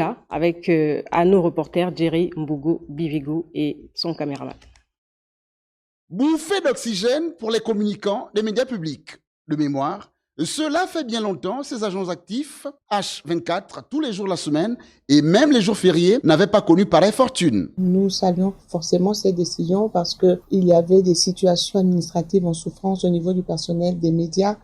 Là, avec à nos reporters Jerry Mbugo Bivigo et son caméraman. Bouffée d'oxygène pour les communicants des médias publics. De mémoire, cela fait bien longtemps, ces agents actifs, H24, tous les jours de la semaine, et même les jours fériés, n'avaient pas connu pareille fortune. Nous saluons forcément cette décision parce qu'il y avait des situations administratives en souffrance au niveau du personnel des médias,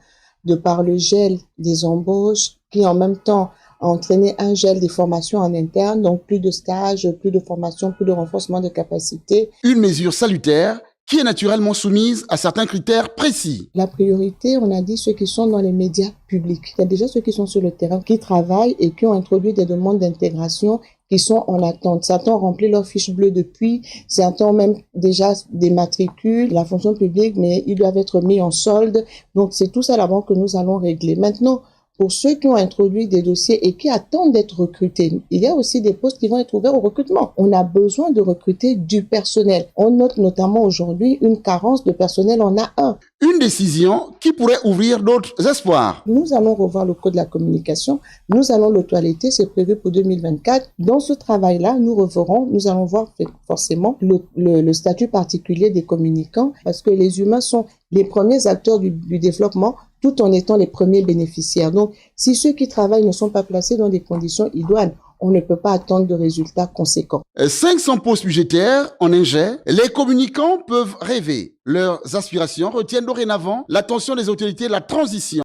de par le gel des embauches, qui en même temps a entraîné un gel des formations en interne, donc plus de stages, plus de formation, plus de renforcement de capacité. Une mesure salutaire qui est naturellement soumise à certains critères précis. La priorité, on a dit ceux qui sont dans les médias publics. Il y a déjà ceux qui sont sur le terrain, qui travaillent et qui ont introduit des demandes d'intégration qui sont en attente. Certains ont rempli leur fiche bleue depuis, certains ont même déjà des matricules, la fonction publique, mais ils doivent être mis en solde. Donc c'est tout ça là-bas que nous allons régler. Maintenant, pour ceux qui ont introduit des dossiers et qui attendent d'être recrutés, il y a aussi des postes qui vont être ouverts au recrutement. On a besoin de recruter du personnel. On note notamment aujourd'hui une carence de personnel en A1. Une décision qui pourrait ouvrir d'autres espoirs. Nous allons revoir le code de la communication. Nous allons le toiletter, c'est prévu pour 2024. Dans ce travail-là, nous allons voir forcément le statut particulier des communicants parce que les humains sont les premiers acteurs du développement tout en étant les premiers bénéficiaires. Donc, si ceux qui travaillent ne sont pas placés dans des conditions idoines, on ne peut pas attendre de résultats conséquents. 500 postes budgétaires en ingé, les communicants peuvent rêver. Leurs aspirations retiennent dorénavant l'attention des autorités de la transition.